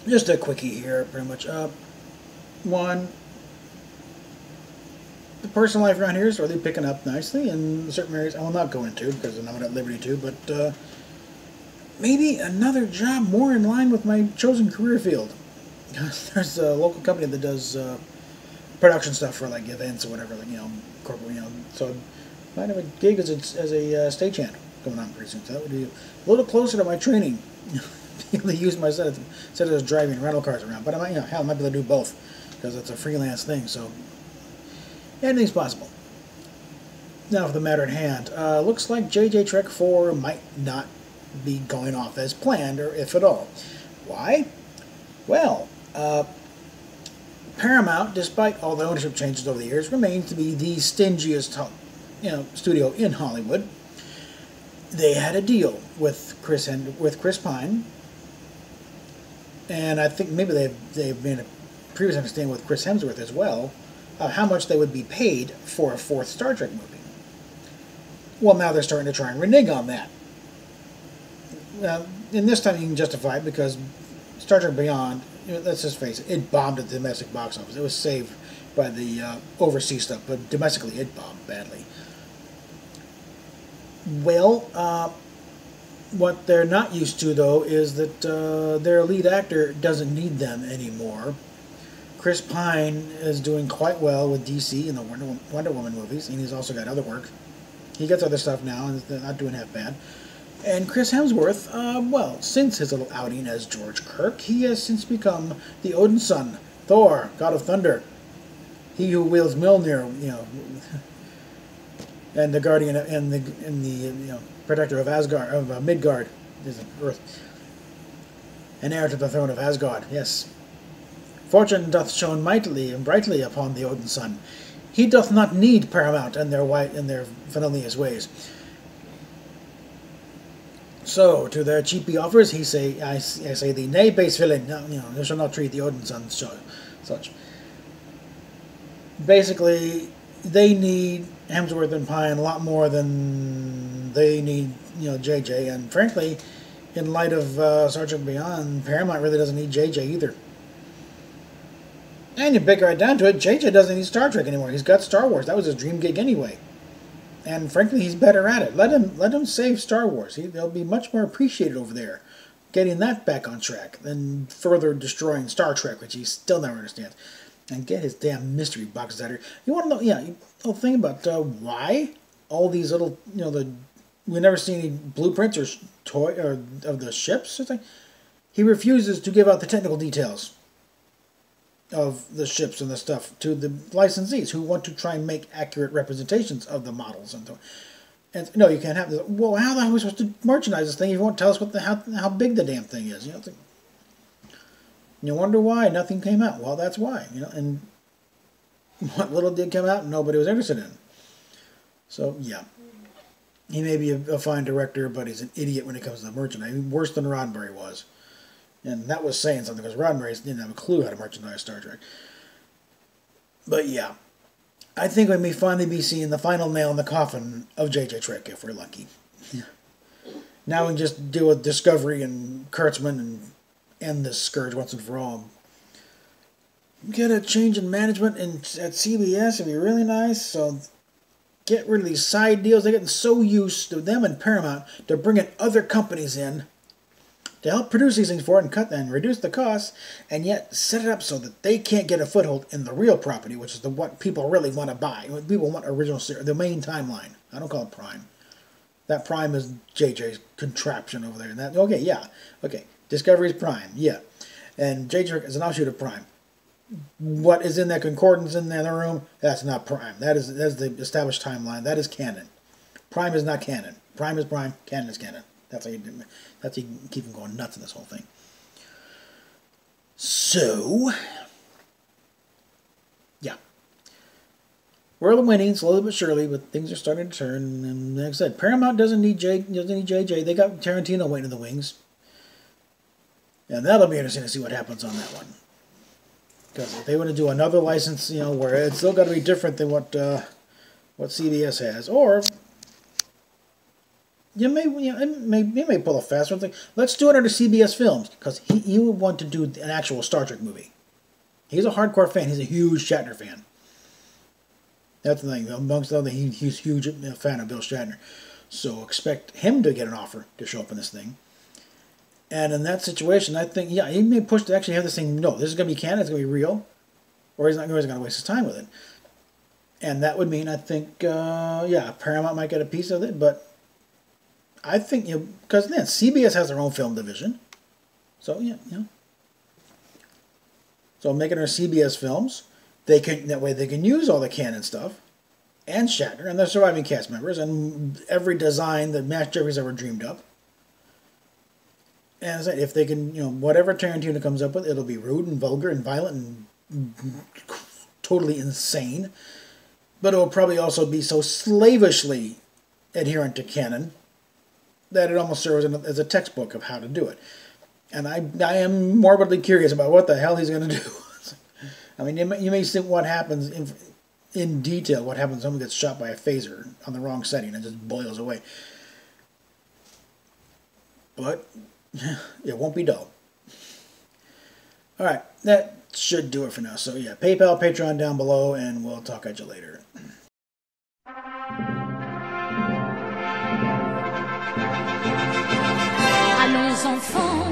Just a quickie here, pretty much. One, the personal life around here is really picking up nicely in certain areas. I will not go into because I'm not at liberty to, but maybe another job more in line with my chosen career field. There's a local company that does production stuff for like events or whatever, like corporate, So I might have a gig as a stagehand coming on pretty soon. So that would be a little closer to my training. Be able to use my set instead of just driving rental cars around. But I might, hell, I might be able to do both because it's a freelance thing. So anything's possible. Now for the matter at hand, looks like JJTrek 4 might not be going off as planned, or if at all. Why? Well, Paramount, despite all the ownership changes over the years, remains to be the stingiest, studio in Hollywood. They had a deal with Chris Pine, and I think maybe they've made a previous understanding with Chris Hemsworth as well, how much they would be paid for a fourth Star Trek movie. Well, now they're starting to try and renege on that. And this time you can justify it because Star Trek Beyond, let's just face it, it bombed at the domestic box office. It was saved by the overseas stuff, but domestically it bombed badly. Well, what they're not used to, though, is that their lead actor doesn't need them anymore. Chris Pine is doing quite well with DC in the Wonder Woman movies, and he's also got other work. He gets other stuff now, and they're not doing half bad. And Chris Hemsworth, well, since his little outing as George Kirk, he has since become the Odin son, Thor, God of Thunder. He who wields Mjolnir, and the guardian and the protector of Asgard, of Midgard, is Earth, and heir to the throne of Asgard. Yes, fortune doth shine mightily and brightly upon the Odin son. He doth not need Paramount and their felonious ways. So to their cheapy offers, I say the nay, base villain. They shall not treat the Odin son such. Basically, they need Hemsworth and Pine a lot more than they need, JJ. And frankly, in light of Star Trek Beyond, Paramount really doesn't need JJ either. And you break right down to it, JJ doesn't need Star Trek anymore. He's got Star Wars. That was his dream gig anyway. And frankly, he's better at it. Let him save Star Wars. He'll be much more appreciated over there, getting that back on track than further destroying Star Trek, which he still never understands. And get his damn mystery boxes out here. You want to know? Yeah, the thing about why all these little, we never see any blueprints or of the ships or something. He refuses to give out the technical details of the ships and the stuff to the licensees who want to try and make accurate representations of the models and no, you can't have this. Well, how the hell are we supposed to merchandise this thing if you won't tell us how big the damn thing is? You wonder why nothing came out. Well, that's why. And what little did come out, nobody was interested in. So yeah, he may be a fine director, but he's an idiot when it comes to merchandise. Worse than Roddenberry was. And that was saying something, because Roddenberry didn't have a clue how to merchandise Star Trek. But yeah, I think we may finally be seeing the final nail in the coffin of JJTrek if we're lucky. Yeah. Now we can just deal with Discovery and Kurtzman and end this scourge once and for all. Get a change in management at CBS, it'd be really nice. So get rid of these side deals. They're getting so used to them and Paramount to bringing other companies in to help produce these things for it and cut and reduce the costs, and yet set it up so that they can't get a foothold in the real property, which is what people really want to buy. People want original series, the main timeline. I don't call it Prime. That Prime is JJ's contraption over there. And that okay. Discovery's Prime, yeah, and JJ is an offshoot of Prime. What is in that concordance in the other room? That's not Prime. That's the established timeline. That is canon. Prime is not canon. Prime is Prime. Canon is canon. That's how you keep them going nuts in this whole thing. So, yeah. We're winning slowly but surely, but things are starting to turn. And like I said, Paramount doesn't need JJ. They got Tarantino waiting in the wings. And that'll be interesting to see what happens on that one. Because if they want to do another license, where it's still got to be different than what CBS has, or he may pull a fast one. Let's do it under CBS Films, because he would want to do an actual Star Trek movie. He's a hardcore fan. He's a huge Shatner fan. That's the thing. Amongst other things, he's a huge fan of Bill Shatner. So expect him to get an offer to show up in this thing. And in that situation, I think, he may push to actually have this thing, no, this is going to be canon, it's going to be real, or he's not going to waste his time with it. And that would mean, I think, Paramount might get a piece of it, but I think, because then CBS has their own film division. So, So making our CBS films, that way they can use all the canon stuff, and Shatner, and the surviving cast members, and every design that Matt Jeffries ever dreamed up. And as I said, if they can, whatever Tarantino comes up with, it'll be rude and vulgar and violent and totally insane. But it will probably also be so slavishly adherent to canon that it almost serves as a textbook of how to do it. And I am morbidly curious about what the hell he's going to do. I mean, you may see what happens in detail, what happens when someone gets shot by a phaser on the wrong setting and just boils away. But it won't be dull. All right, that should do it for now. So yeah, PayPal, Patreon down below, and we'll talk at you later. Allons enfants,